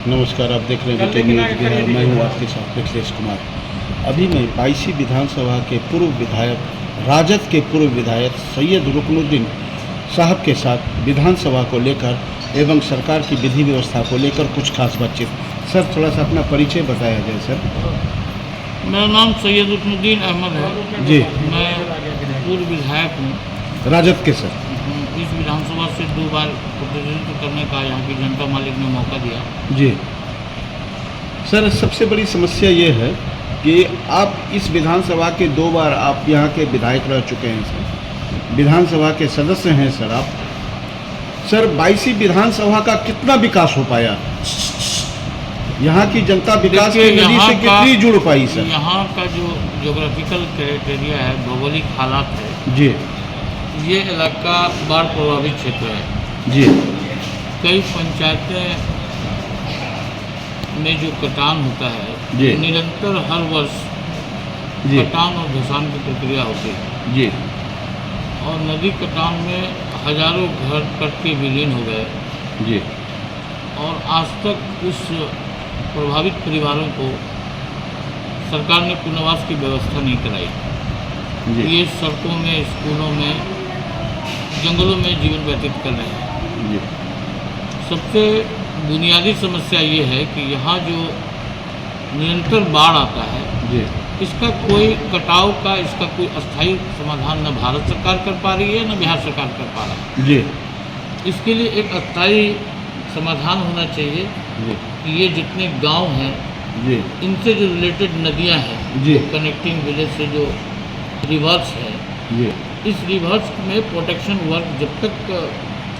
नमस्कार, आप देख रहे हैं वीके न्यूज़ बिहार। मैं हूँ आपके साथ मिथिलेश कुमार। अभी मैं बायसी विधानसभा के पूर्व विधायक, राजद के पूर्व विधायक सैयद रुकनुद्दीन साहब के साथ विधानसभा को लेकर एवं सरकार की विधि व्यवस्था को लेकर कुछ खास बातचीत। सर, थोड़ा सा अपना परिचय बताया जाए सर। मेरा नाम सैयद रुकनुद्दीन अहमद है जी। मैं पूर्व विधायक हूँ। राजद के सर। इस विधानसभा से 2 बार प्रतिनिधित्व करने का यहाँ की जनता मालिक ने मौका दिया। जी सर, सबसे बड़ी समस्या ये है कि आप इस विधानसभा के 2 बार आप यहाँ के विधायक रह चुके हैं सर, विधानसभा के सदस्य हैं सर आप। सर, 22 विधानसभा का कितना विकास हो पाया? यहाँ की जनता विकास की नदी से कितनी जुड़ पाई सर? यहाँ का जो ज्योग्राफिकल क्राइटेरिया है, भौगोलिक हालात है जी, ये इलाका बाढ़ प्रभावित क्षेत्र है। जी, कई पंचायतें में जो कटान होता है, जी, निरंतर हर वर्ष जी, कटान और धसान की प्रक्रिया होती है जी, और नदी कटान में हजारों घर कट के विलीन हो गए जी, और आज तक उस प्रभावित परिवारों को सरकार ने पुनर्वास की व्यवस्था नहीं कराई। जी, ये सड़कों में, स्कूलों में, जंगलों में जीवन व्यतीत कर रहे हैं। जी, सबसे बुनियादी समस्या ये है कि यहाँ जो निरंतर बाढ़ आता है, जी, इसका कोई कटाव का, इसका कोई अस्थायी समाधान न भारत सरकार कर पा रही है, न बिहार सरकार कर पा रहा है। जी, इसके लिए एक अस्थायी समाधान होना चाहिए जी, कि ये जितने गांव हैं, जी, इनसे जो रिलेटेड नदियां हैं, जी, कनेक्टिंग विलेज से जो रिवर्स है, जी, इस रिवर्स में प्रोटेक्शन वर्क जब तक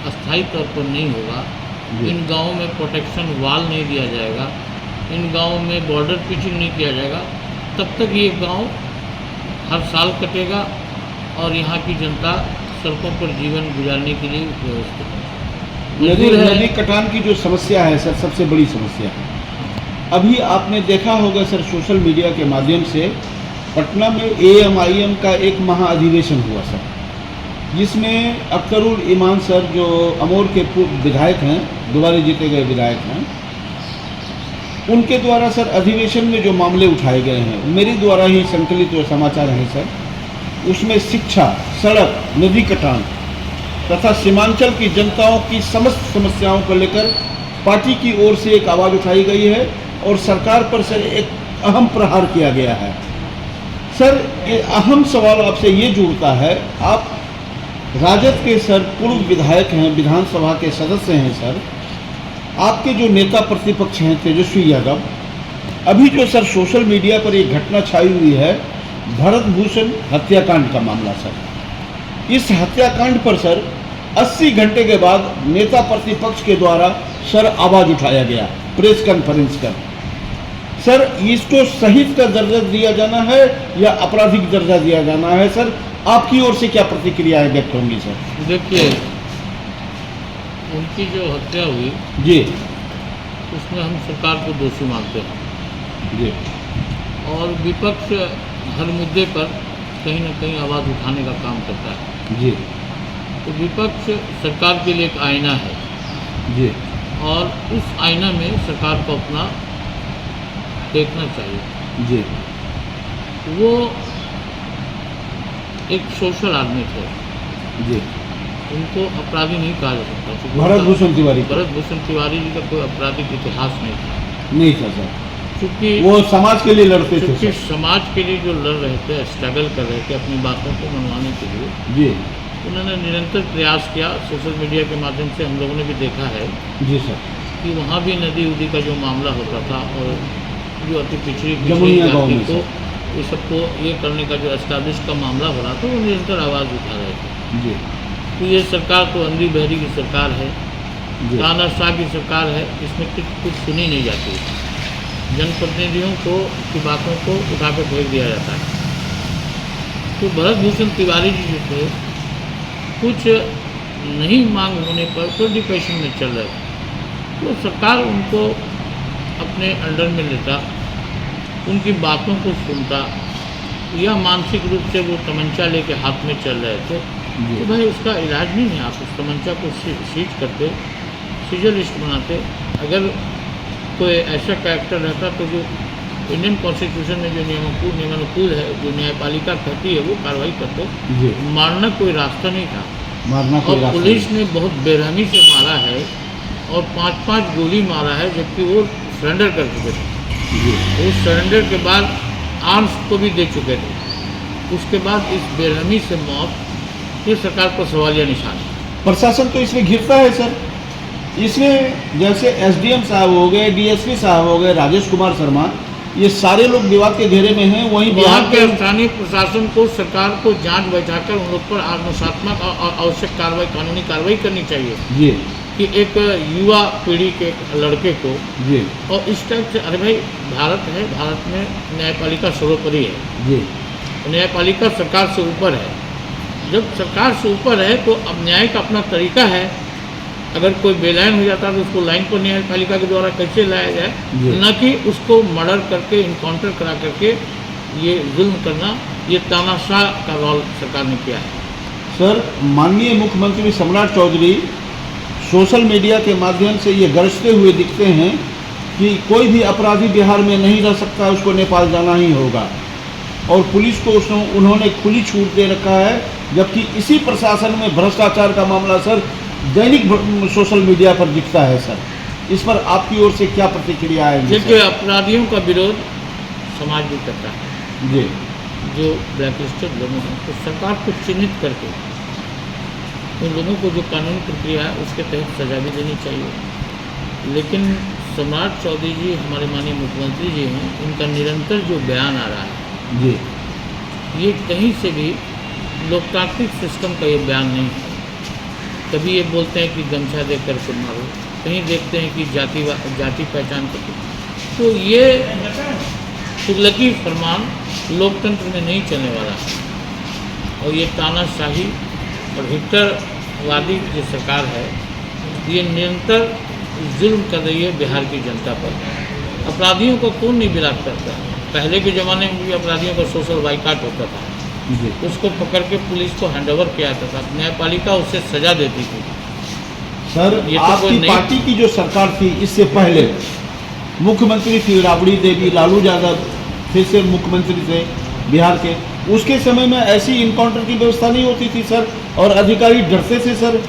अस्थायी तौर पर नहीं होगा, जी, इन गांवों में प्रोटेक्शन वाल नहीं दिया जाएगा, इन गांवों में बॉर्डर पिचिंग नहीं किया जाएगा, तब तक ये गांव हर साल कटेगा और यहाँ की जनता सड़कों पर जीवन गुजारने के लिए व्यवस्थित नदी कटान की जो समस्या है सर, सबसे बड़ी समस्या है। अभी आपने देखा होगा सर, सोशल मीडिया के माध्यम से पटना में AMIM का एक महाअधिवेशन हुआ सर, जिसमें अख्तरुल ईमान सर, जो अमोर के पूर्व विधायक हैं, दोबारा जीते गए विधायक हैं, उनके द्वारा सर अधिवेशन में जो मामले उठाए गए हैं, मेरे द्वारा ही संकलित जो समाचार हैं सर, उसमें शिक्षा, सड़क, नदी कटान तथा सीमांचल की जनताओं की समस्त समस्याओं को लेकर पार्टी की ओर से एक आवाज़ उठाई गई है और सरकार पर सर एक अहम प्रहार किया गया है। सर, ये अहम सवाल आपसे ये जुड़ता है, आप राजद के सर पूर्व विधायक हैं, विधानसभा के सदस्य हैं सर, आपके जो नेता प्रतिपक्ष हैं तेजस्वी यादव, अभी जो सर सोशल मीडिया पर एक घटना छाई हुई है, भरत भूषण हत्याकांड का मामला सर, इस हत्याकांड पर सर 80 घंटे के बाद नेता प्रतिपक्ष के द्वारा सर आवाज़ उठाया गया प्रेस कॉन्फ्रेंस कर। सर, इसको शहीद का दर्जा दिया जाना है या आपराधिक दर्जा दिया जाना है सर? आपकी ओर से क्या प्रतिक्रियाएं व्यक्त होंगी सर? देखिए, उनकी जो हत्या हुई जी, उसमें हम सरकार को दोषी मानते हैं जी, और विपक्ष हर मुद्दे पर कहीं न कहीं आवाज़ उठाने का काम करता है। जी, तो विपक्ष सरकार के लिए एक आईना है जी, और उस आईना में सरकार को अपना देखना चाहिए। जी, वो एक सोशल आदमी थे, जी, उनको अपराधी नहीं कहा जा सकता क्योंकि भरत भूषण तिवारी को? भरत भूषण तिवारी जी का कोई आपराधिक इतिहास नहीं था, नहीं था सर, क्योंकि वो समाज के लिए लड़ते थे क्योंकि सर। समाज के लिए जो लड़ रहे थे, स्ट्रगल कर रहे थे अपनी बातों को मनवाने के लिए, जी, उन्होंने निरंतर प्रयास किया। सोशल मीडिया के माध्यम से हम लोगों ने भी देखा है जी सर, कि वहाँ भी नदी उदी का जो मामला होता था और जो अति पिछड़ी जमुनिया गाँव में जाति को ये सबको ये करने का जो एस्टैब्लिश का मामला हो रहा था, वो निरंतर आवाज़ उठा रहे थे। जी, तो ये सरकार तो अंधी बहरी की सरकार है, जी, तानाशाह की सरकार है, इसमें कुछ सुनी नहीं जाती। जनप्रतिनिधियों को की बातों को उठा कर फेंक दिया जाता है। तो भरत भूषण तिवारी जी जो थे, कुछ नहीं मांग होने पर तो डिप्रेशन में चल रहे थे, तो सरकार उनको अपने अंडर में लेता, उनकी बातों को सुनता, या मानसिक रूप से वो तमंचा लेके हाथ में चल रहे थे, तो भाई उसका इलाज नहीं है। आप उस तमंचा को सीज करते, सीजर लिस्ट बनाते। अगर कोई ऐसा कैरेक्टर रहता तो जो इंडियन कॉन्स्टिट्यूशन में जो नियमानुकूल है, जो न्यायपालिका कहती है वो कार्रवाई करते। जी, मारना कोई रास्ता नहीं था मारना कोई और रास्ता पुलिस नहीं। ने बहुत बेरहमी से मारा है और 5-5 गोली मारा है, जबकि वो सरेंडर कर चुके थे। जी, वो सरेंडर के बाद आर्म्स को भी दे चुके थे। उसके बाद इस बेरहमी से मौत, ये सरकार पर सवालिया निशान है। प्रशासन तो इसमें घिरता है सर। इसमें जैसे एसडीएम साहब हो गए, डीएसपी साहब हो गए, राजेश कुमार शर्मा, ये सारे लोग विवाद के घेरे में हैं। वहीं वहाँ बिहार के के स्थानीय प्रशासन को, सरकार को जांच बैठाकर उन लोग पर अनुशासनात्मक और आवश्यक कार्रवाई, कानूनी कार्रवाई करनी चाहिए जी, कि एक युवा पीढ़ी के लड़के को, जी, और इस टाइप से, अरे भाई भारत है, भारत में न्यायपालिका सर्वोपरि है, जी, न्यायपालिका सरकार से ऊपर है। जब सरकार से ऊपर है तो अब न्याय का अपना तरीका है। अगर कोई बेलाइन हो जाता है तो उसको लाइन पर न्यायपालिका के द्वारा कैसे लाया जाए, जी। न कि उसको मर्डर करके, इनकाउंटर करा करके ये जुल्म करना। ये तानाशाह का रोल सरकार ने किया है। सर, माननीय मुख्यमंत्री सम्राट चौधरी सोशल मीडिया के माध्यम से ये गरजते हुए दिखते हैं कि कोई भी अपराधी बिहार में नहीं रह सकता, उसको नेपाल जाना ही होगा। और पुलिस को उन्होंने खुली छूट दे रखा है, जबकि इसी प्रशासन में भ्रष्टाचार का मामला सर दैनिक सोशल मीडिया पर दिखता है। सर, इस पर आपकी ओर से क्या प्रतिक्रिया आएगी? देखिए, अपराधियों का विरोध समाज भी करता है। जी, जो ब्लैकलिस्टेड लोग हैं तो सरकार को चिन्हित करके उन लोगों को जो कानूनी प्रक्रिया है उसके तहत सजा भी देनी चाहिए। लेकिन सम्राट चौधरी जी, हमारे माननीय मुख्यमंत्री जी हैं, इनका निरंतर जो बयान आ रहा है, जी, ये कहीं से भी लोकतांत्रिक सिस्टम का ये बयान नहीं है। कभी ये बोलते हैं कि गमछा दे करके मारो, कहीं देखते हैं कि जाति पहचान करके। तो ये तुगलकी फरमान लोकतंत्र में नहीं चलने वाला है। और ये तानाशाही और हिटलरवादी जो सरकार है, ये निरंतर जुल्म कर रही है बिहार की जनता पर। अपराधियों को कौन नहीं विराट करता? पहले के ज़माने में भी अपराधियों का सोशल बाइकाट होता था, जी। उसको पकड़ के पुलिस को हैंडओवर किया जाता था, न्यायपालिका उसे सजा देती थी। सर, ये तो कोई आपकी नहीं- पार्टी की जो सरकार थी, इससे पहले मुख्यमंत्री थी राबड़ी देवी, लालू यादव फिर से मुख्यमंत्री थे बिहार के। उसके समय में ऐसी इनकाउंटर की व्यवस्था नहीं होती थी सर, और अधिकारी डरते थे सर,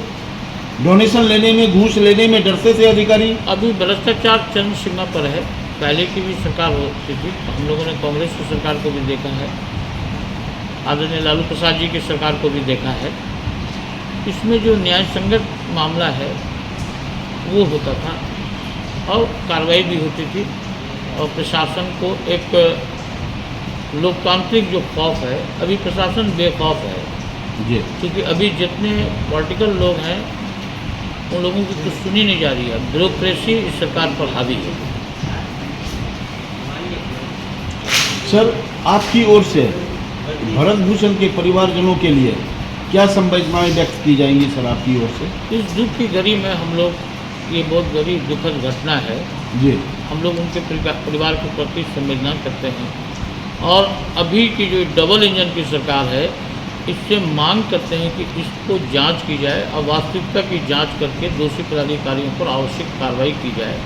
डोनेशन लेने में, घूस लेने में डरते थे अधिकारी। अभी भ्रष्टाचार चरम सीमा पर है। पहले की भी सरकार होती थी, हम लोगों ने कांग्रेस की सरकार को भी देखा है, आदरणीय लालू प्रसाद जी की सरकार को भी देखा है। इसमें जो न्याय संगत मामला है वो होता था और कार्रवाई भी होती थी, और प्रशासन को एक लोकतांत्रिक जो खौफ है, अभी प्रशासन बेखौफ है, जी, क्योंकि अभी जितने पॉलिटिकल लोग हैं उन लोगों की कुछ सुनी नहीं जा रही है। ब्यूरोक्रेसी इस सरकार पर हावी है। सर, आपकी ओर से भरत भूषण के परिवारजनों के लिए क्या संवेदनाएं व्यक्त की जाएंगी सर आपकी ओर से? इस दुख की घड़ी में हम लोग, ये बहुत बड़ी दुखद घटना है, जी, हम लोग उनके परिवार के प्रति संवेदना करते हैं। और अभी की जो डबल इंजन की सरकार है, इससे मांग करते हैं कि इसको जांच की जाए और वास्तविकता की जांच करके दोषी पदाधिकारियों पर आवश्यक कार्रवाई की जाए।